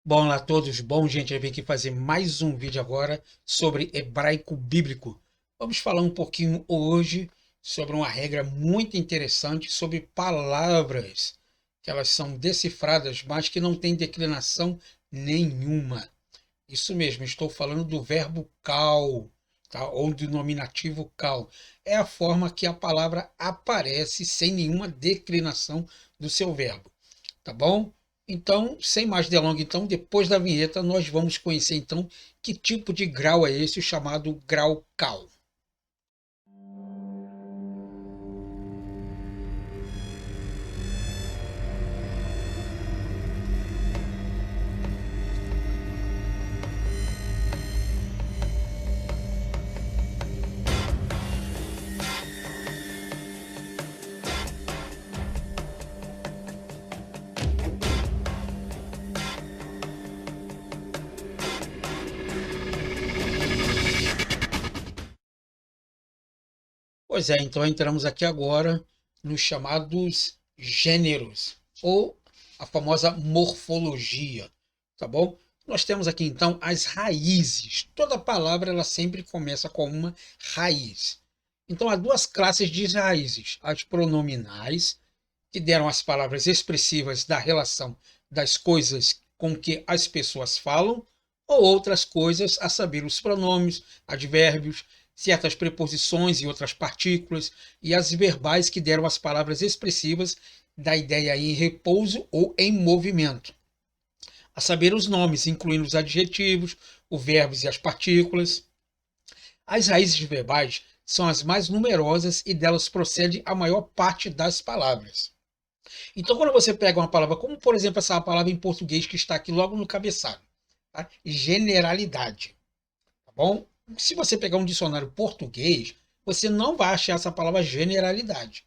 Olá a todos, bom gente, eu vim aqui fazer mais um vídeo agora sobre hebraico bíblico. Vamos falar um pouquinho hoje sobre uma regra muito interessante sobre palavras, que elas são decifradas, mas que não têm declinação nenhuma. Isso mesmo, estou falando do verbo cal, tá? Ou do nominativo cal. É a forma que a palavra aparece sem nenhuma declinação do seu verbo, tá bom? Então, sem mais delongas, então, depois da vinheta, nós vamos conhecer então que tipo de grau é esse, o chamado grau cal. Pois é, então entramos aqui agora nos chamados gêneros, ou a famosa morfologia, tá bom? Nós temos aqui então as raízes. Toda palavra ela sempre começa com uma raiz. Então há duas classes de raízes: as pronominais, que deram as palavras expressivas da relação das coisas com que as pessoas falam, ou outras coisas, a saber, os pronomes, advérbios, certas preposições e outras partículas, e as verbais, que deram as palavras expressivas da ideia em repouso ou em movimento, a saber, os nomes, incluindo os adjetivos, os verbos e as partículas. As raízes verbais são as mais numerosas e delas procede a maior parte das palavras. Então, quando você pega uma palavra, como por exemplo essa palavra em português que está aqui logo no cabeçalho, tá? Generalidade, tá bom? Se você pegar um dicionário português, você não vai achar essa palavra generalidade.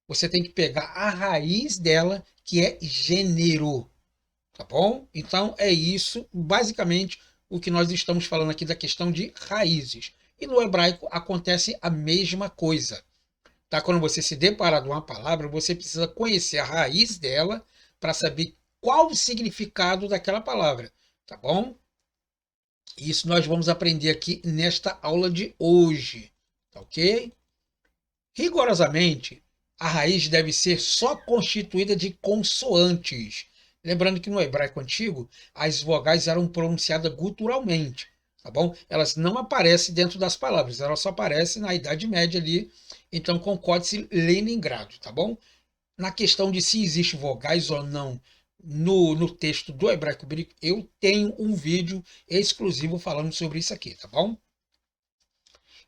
Você tem que pegar a raiz dela, que é gênero, tá bom? Então é isso, basicamente, o que nós estamos falando aqui da questão de raízes. E no hebraico acontece a mesma coisa. Tá? Quando você se deparar com uma palavra, você precisa conhecer a raiz dela para saber qual o significado daquela palavra, tá bom? Isso nós vamos aprender aqui nesta aula de hoje, tá ok? Rigorosamente, a raiz deve ser só constituída de consoantes. Lembrando que no hebraico antigo, as vogais eram pronunciadas guturalmente, tá bom? Elas não aparecem dentro das palavras, elas só aparecem na Idade Média ali, então com o Códice Leningrado, tá bom? Na questão de se existe vogais ou não no texto do hebraico bíblico, eu tenho um vídeo exclusivo falando sobre isso aqui, tá bom?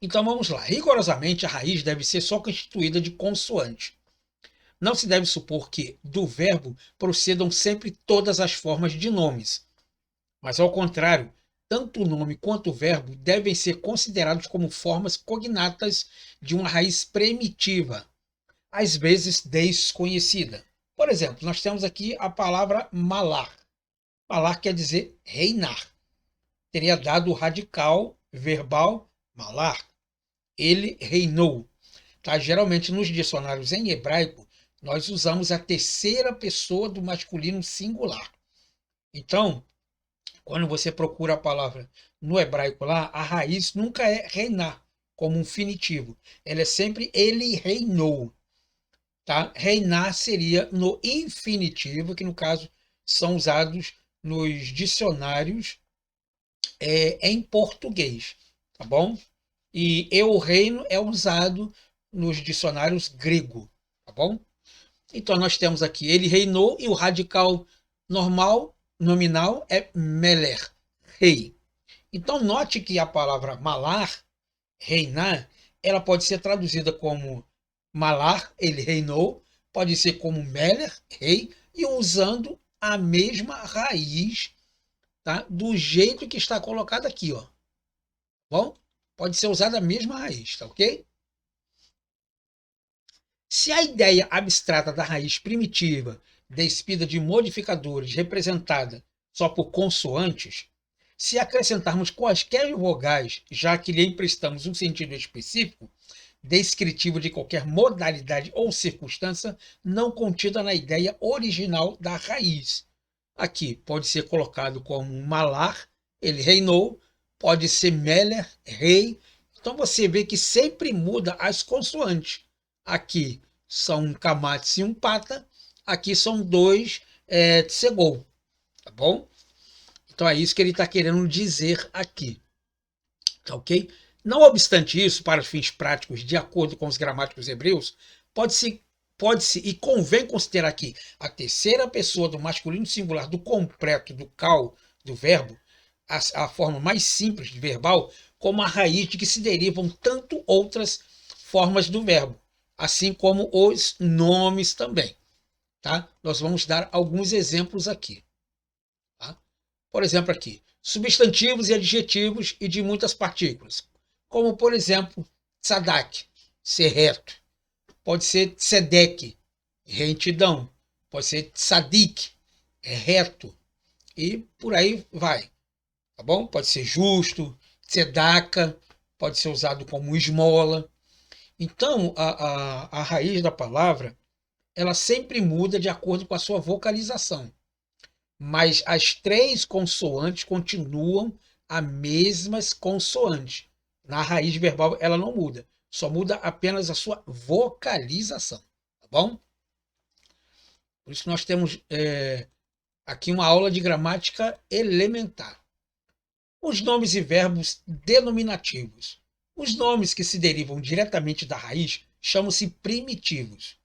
Então vamos lá. Rigorosamente, a raiz deve ser só constituída de consoante. Não se deve supor que do verbo procedam sempre todas as formas de nomes, mas ao contrário, tanto o nome quanto o verbo devem ser considerados como formas cognatas de uma raiz primitiva, às vezes desconhecida. Por exemplo, nós temos aqui a palavra malar. Malar quer dizer reinar. Teria dado o radical verbal malar. Ele reinou. Tá? Geralmente nos dicionários em hebraico, nós usamos a terceira pessoa do masculino singular. Então, quando você procura a palavra no hebraico lá, a raiz nunca é reinar, como um finitivo. Ela é sempre ele reinou. Tá? Reinar seria no infinitivo, que no caso são usados nos dicionários em português. Tá bom? E eu reino é usado nos dicionários grego, tá bom? Então nós temos aqui ele reinou e o radical normal, nominal é meler, rei. Então note que a palavra malar, reinar, ela pode ser traduzida como malar, ele reinou, pode ser como meler, rei, e usando a mesma raiz, tá? Do jeito que está colocado aqui, ó. Bom, pode ser usada a mesma raiz, tá ok? Se a ideia abstrata da raiz primitiva, despida de modificadores, representada só por consoantes, se acrescentarmos quaisquer vogais, já que lhe emprestamos um sentido específico, descritivo de qualquer modalidade ou circunstância não contida na ideia original da raiz. Aqui pode ser colocado como malar, ele reinou, pode ser meler, rei. Então você vê que sempre muda as consoantes. Aqui são um camates e um pata, aqui são dois tsegou, tá bom? Então é isso que ele está querendo dizer aqui, tá ok? Não obstante isso, para os fins práticos, de acordo com os gramáticos hebreus, pode-se e convém considerar que a terceira pessoa do masculino singular do completo do cal do verbo, a forma mais simples de verbal, como a raiz de que se derivam tanto outras formas do verbo, assim como os nomes também. Tá? Nós vamos dar alguns exemplos aqui. Tá? Por exemplo, aqui, substantivos e adjetivos e de muitas partículas, como, por exemplo, tzadak, ser reto. Pode ser tzedek, retidão. Pode ser tzadik, reto. E por aí vai. Tá bom? Pode ser justo, tzedaka, pode ser usado como esmola. Então, a raiz da palavra, ela sempre muda de acordo com a sua vocalização. Mas as três consoantes continuam as mesmas consoantes. Na raiz verbal ela não muda, só muda apenas a sua vocalização, tá bom? Por isso nós temos aqui uma aula de gramática elementar. Os nomes e verbos denominativos. Os nomes que se derivam diretamente da raiz chamam-se primitivos.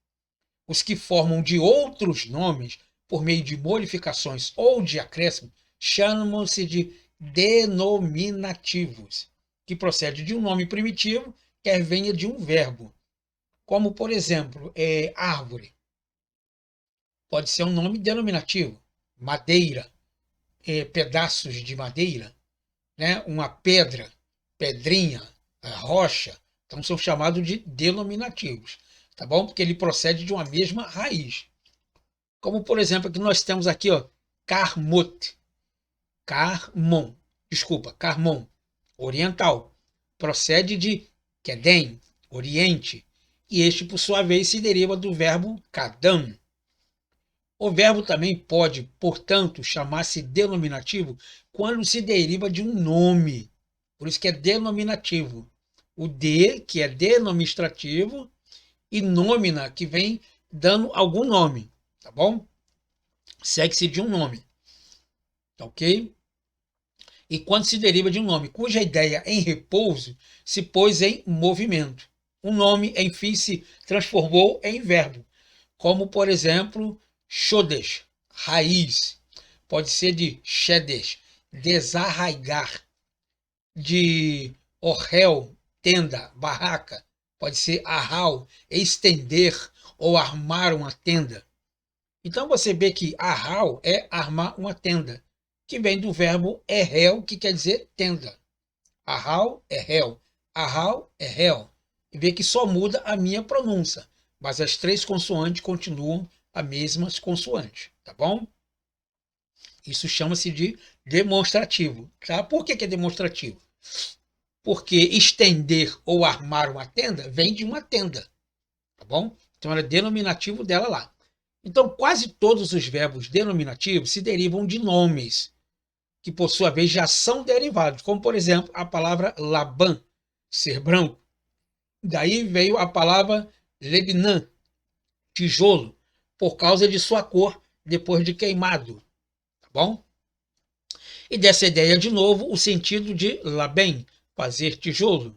Os que formam de outros nomes por meio de modificações ou de acréscimo chamam-se de denominativos, que procede de um nome primitivo, quer venha de um verbo. Como, por exemplo, árvore. Pode ser um nome denominativo. Madeira, pedaços de madeira, né? Uma pedra, pedrinha, rocha. Então são chamados de denominativos, tá bom? Porque ele procede de uma mesma raiz. Como, por exemplo, que nós temos aqui, ó, Carmot, Carmon, desculpa, Carmon, oriental, procede de Kedem, oriente, e este, por sua vez, se deriva do verbo Kadam. O verbo também pode, portanto, chamar-se denominativo quando se deriva de um nome, por isso que é denominativo. O de, que é denominativo, e nomina, que vem dando algum nome, tá bom? Segue-se de um nome, tá ok? E quando se deriva de um nome cuja ideia em repouso se pôs em movimento. Um nome, enfim, se transformou em verbo, como, por exemplo, Shodesh, raiz. Pode ser de Shedesh, desarraigar. De Ohel, tenda, barraca. Pode ser Ahal, estender ou armar uma tenda. Então você vê que Ahal é armar uma tenda, que vem do verbo errel, que quer dizer tenda. Ahal, errel. Ahal, errel. E vê que só muda a minha pronúncia, mas as três consoantes continuam as mesmas consoantes, tá bom? Isso chama-se de demonstrativo, tá? Por que é demonstrativo? Porque estender ou armar uma tenda vem de uma tenda, tá bom? Então era denominativo dela lá. Então quase todos os verbos denominativos se derivam de nomes, que por sua vez já são derivados, como por exemplo a palavra Laban, ser branco. Daí veio a palavra Lebnan, tijolo, por causa de sua cor depois de queimado, tá bom? E dessa ideia de novo o sentido de Laben, fazer tijolo,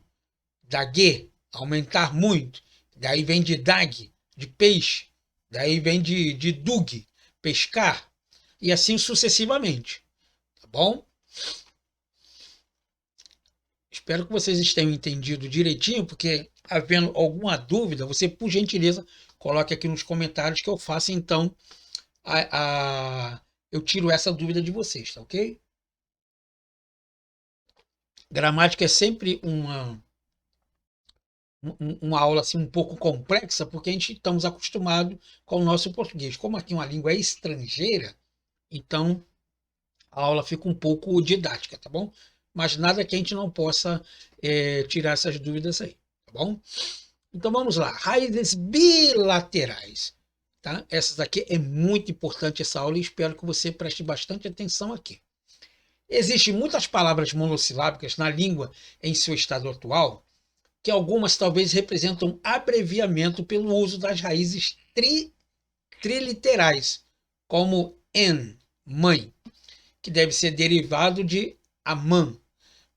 Daguê, aumentar muito, daí vem de dag, de peixe, daí vem de dug, pescar, e assim sucessivamente, tá bom? Espero que vocês tenham entendido direitinho, porque havendo alguma dúvida, você, por gentileza, coloque aqui nos comentários que eu faço, então, eu tiro essa dúvida de vocês, tá ok? Gramática é sempre uma aula assim, um pouco complexa, porque a gente estamos acostumados com o nosso português. Como aqui uma língua é estrangeira, então a aula fica um pouco didática, tá bom? Mas nada que a gente não possa tirar essas dúvidas aí, tá bom? Então vamos lá. Raízes bilaterais. tá? Essa daqui é muito importante, essa aula, e espero que você preste bastante atenção aqui. Existem muitas palavras monossilábicas na língua em seu estado atual, que algumas talvez representam abreviamento pelo uso das raízes triliterais, como en, mãe, que deve ser derivado de amã,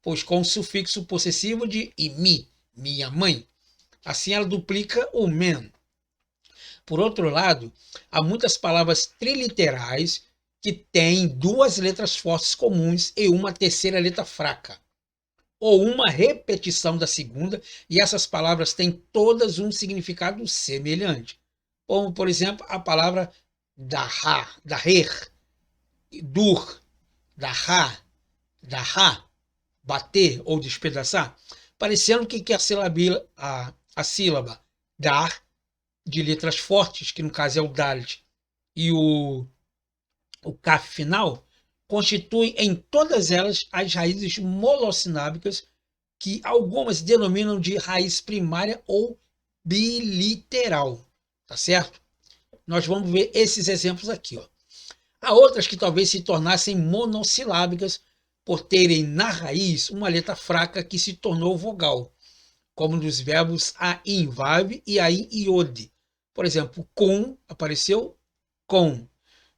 pois com o sufixo possessivo de imi, minha mãe. Assim ela duplica o men. Por outro lado, há muitas palavras triliterais que têm duas letras fortes comuns e uma terceira letra fraca, ou uma repetição da segunda, e essas palavras têm todas um significado semelhante. Como, por exemplo, a palavra dahar, daher, dur, dahá, dahá, bater ou despedaçar, parecendo que a sílaba dar, de letras fortes, que no caso é o dalet, e o kaf final, constituem em todas elas as raízes monossilábicas, que algumas denominam de raiz primária ou biliteral, tá certo? Nós vamos ver esses exemplos aqui, ó. Há outras que talvez se tornassem monossilábicas por terem na raiz uma letra fraca que se tornou vogal, como nos verbos a invave e a iode. Por exemplo, com apareceu com,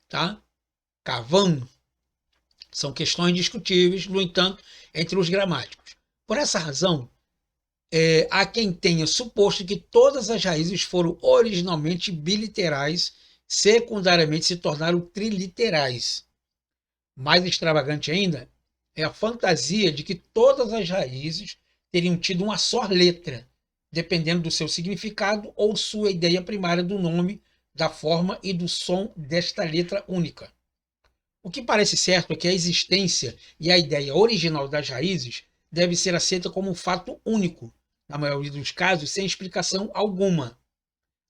tá? Cavan. São questões discutíveis, no entanto, entre os gramáticos. Por essa razão, há quem tenha suposto que todas as raízes foram originalmente biliterais, secundariamente se tornaram triliterais. Mais extravagante ainda é a fantasia de que todas as raízes teriam tido uma só letra, dependendo do seu significado ou sua ideia primária do nome, da forma e do som desta letra única. O que parece certo é que a existência e a ideia original das raízes deve ser aceita como um fato único, na maioria dos casos sem explicação alguma.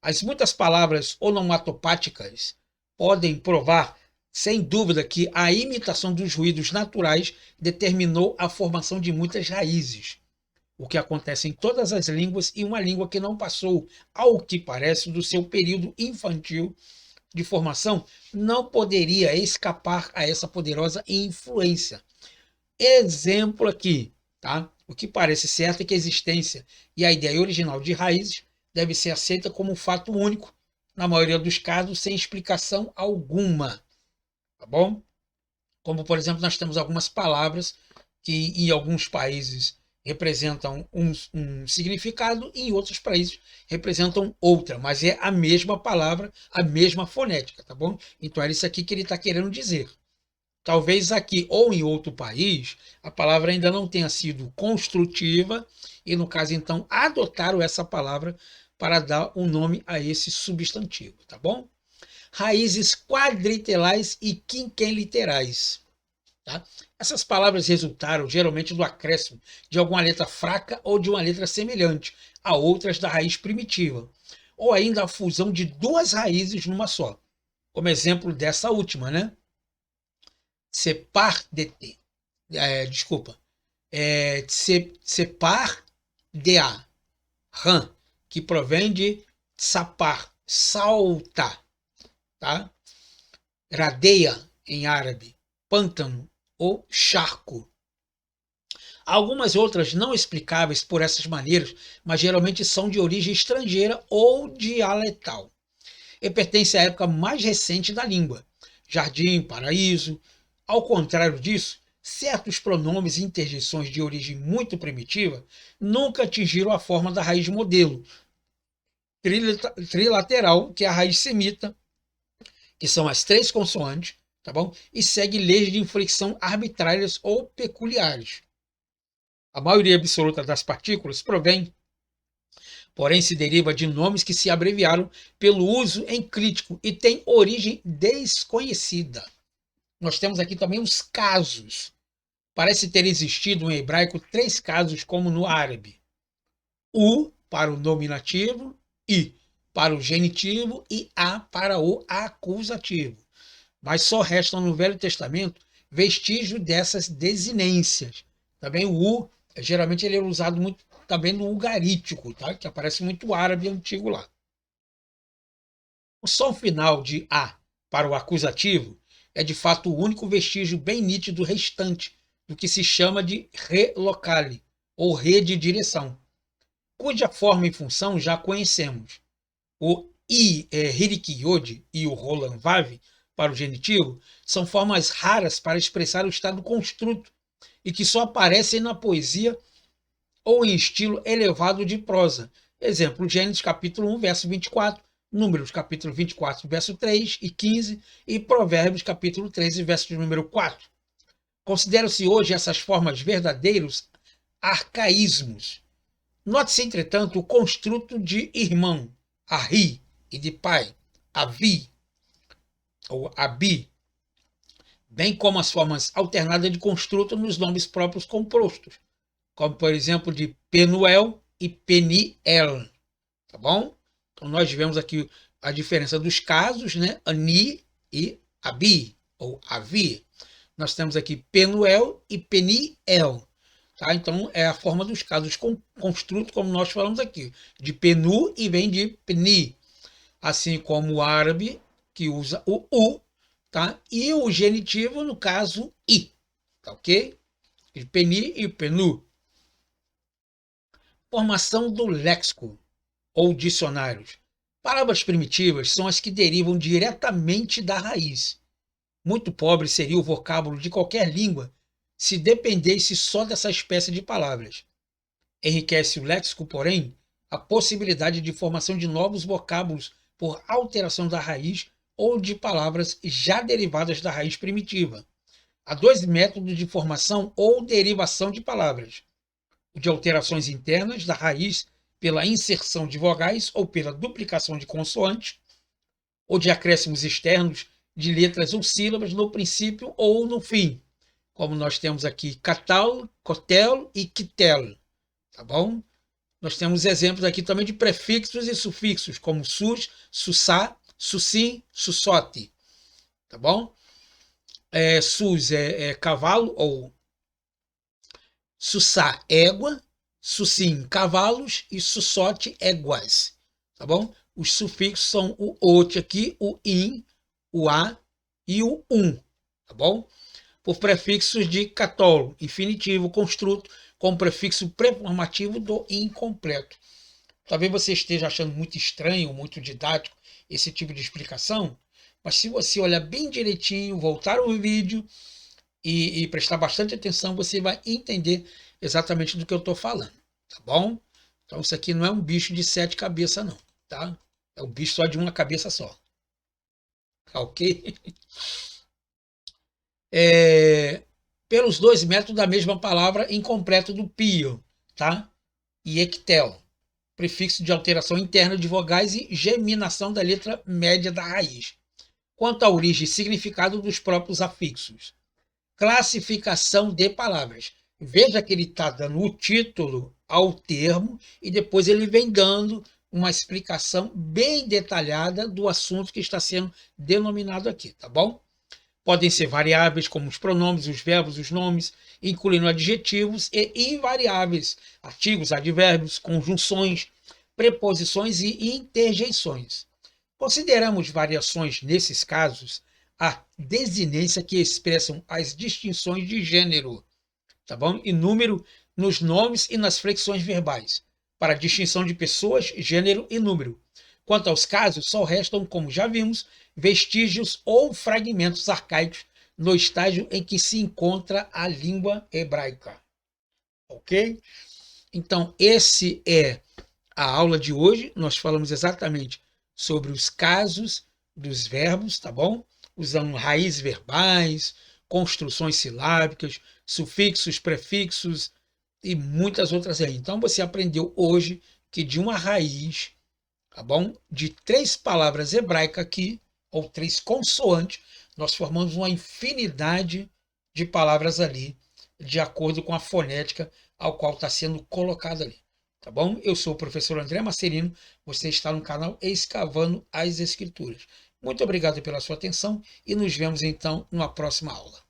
As muitas palavras onomatopáticas podem provar, sem dúvida, que a imitação dos ruídos naturais determinou a formação de muitas raízes, o que acontece em todas as línguas, e uma língua que não passou, ao que parece, do seu período infantil de formação não poderia escapar a essa poderosa influência. Exemplo aqui, tá? O que parece certo é que a existência e a ideia original de raízes deve ser aceita como um fato único, na maioria dos casos, sem explicação alguma, tá bom? Como, por exemplo, nós temos algumas palavras que em alguns países representam um significado e em outros países representam outra, mas é a mesma palavra, a mesma fonética, tá bom? Então é isso aqui que ele está querendo dizer. Talvez aqui ou em outro país a palavra ainda não tenha sido construtiva e, no caso, então, adotaram essa palavra para dar um nome a esse substantivo, tá bom? Raízes quadriterais e quinqueliterais. Tá? Essas palavras resultaram geralmente do acréscimo de alguma letra fraca ou de uma letra semelhante a outras da raiz primitiva, ou ainda a fusão de duas raízes numa só, como exemplo dessa última, né? Separ de te, desculpa, separ de a, ran, que provém de sapar, salta, tá? Radeia em árabe, pântano ou charco. Algumas outras não explicáveis por essas maneiras, mas geralmente são de origem estrangeira ou dialetal, e pertencem à época mais recente da língua, jardim, paraíso. Ao contrário disso, certos pronomes e interjeições de origem muito primitiva nunca atingiram a forma da raiz modelo trilateral, que é a raiz semita, que são as três consoantes, tá bom? E segue leis de inflexão arbitrárias ou peculiares. A maioria absoluta das partículas provém, porém se deriva de nomes que se abreviaram pelo uso em crítico e tem origem desconhecida. Nós temos aqui também os casos. Parece ter existido em hebraico 3 casos, como no árabe: u para o nominativo, i para o genitivo e a para o acusativo. Mas só restam no Velho Testamento vestígios dessas desinências. Também o u, geralmente ele é usado muito também no ugarítico, tá? Que aparece muito árabe antigo lá. O som final de a para o acusativo é de fato o único vestígio bem nítido restante do que se chama de re locale, ou re de direção, cuja forma e função já conhecemos. O Hirikiyoji e o Roland Vave, para o genitivo, são formas raras para expressar o estado construto e que só aparecem na poesia ou em estilo elevado de prosa. Exemplo, Gênesis capítulo 1, verso 24, Números capítulo 24, verso 3 e 15 e Provérbios capítulo 13, verso de número 4. Consideram-se hoje essas formas verdadeiros arcaísmos. Note-se, entretanto, o construto de irmão, arri, e de pai, avi, ou abi, bem como as formas alternadas de construto nos nomes próprios compostos, como, por exemplo, de Penuel e Peniel, tá bom? Então, nós vemos aqui a diferença dos casos, né? Ani e abi, ou avi. Nós temos aqui Penuel e Peniel. Tá? Então, é a forma dos casos construto, como nós falamos aqui, de Penu e vem de Peni. Assim como o árabe, que usa o U, tá? E o genitivo, no caso, I. Tá ok? De Peni e Penu. Formação do léxico, ou dicionários. Palavras primitivas são as que derivam diretamente da raiz. Muito pobre seria o vocábulo de qualquer língua se dependesse só dessa espécie de palavras. Enriquece o léxico, porém, a possibilidade de formação de novos vocábulos por alteração da raiz ou de palavras já derivadas da raiz primitiva. Há dois métodos de formação ou derivação de palavras: o de alterações internas da raiz pela inserção de vogais ou pela duplicação de consoantes, ou de acréscimos externos de letras ou sílabas no princípio ou no fim, como nós temos aqui catal, cotel e quitel, tá bom? Nós temos exemplos aqui também de prefixos e sufixos, como sus, sussá, sussim, sussote, tá bom? Sus é cavalo, ou sussá, égua, sussim, cavalos, e sussote, éguas, tá bom? Os sufixos são o ot aqui, o in, o a e o tá bom? Por prefixos de catol, infinitivo, construto, com prefixo preformativo do incompleto. Talvez você esteja achando muito estranho, muito didático esse tipo de explicação, mas se você olhar bem direitinho, voltar o vídeo e prestar bastante atenção, você vai entender exatamente do que eu estou falando, tá bom? Então isso aqui não é um bicho de 7 cabeças não, tá? É um bicho só de uma cabeça só, tá ok? Pelos dois métodos da mesma palavra incompleto do pio, tá? E ectel, prefixo de alteração interna de vogais e geminação da letra média da raiz. Quanto à origem e significado dos próprios afixos. Classificação de palavras. Veja que ele está dando o título ao termo e depois ele vem dando uma explicação bem detalhada do assunto que está sendo denominado aqui, tá bom? Podem ser variáveis, como os pronomes, os verbos, os nomes, incluindo adjetivos, e invariáveis, artigos, advérbios, conjunções, preposições e interjeições. Consideramos variações, nesses casos, a desinência que expressam as distinções de gênero, tá bom? E número nos nomes e nas flexões verbais, para a distinção de pessoas, gênero e número. Quanto aos casos, só restam, como já vimos, vestígios ou fragmentos arcaicos no estágio em que se encontra a língua hebraica. Ok? Então, esse é a aula de hoje. Nós falamos exatamente sobre os casos dos verbos, tá bom? Usando raízes verbais, construções silábicas, sufixos, prefixos e muitas outras aí. Então, você aprendeu hoje que de uma raiz, tá bom? De 3 palavras hebraicas aqui, ou 3 consoantes, nós formamos uma infinidade de palavras ali, de acordo com a fonética ao qual está sendo colocada ali. Tá bom? Eu sou o professor André Marcelino, você está no canal Escavando as Escrituras. Muito obrigado pela sua atenção e nos vemos então numa próxima aula.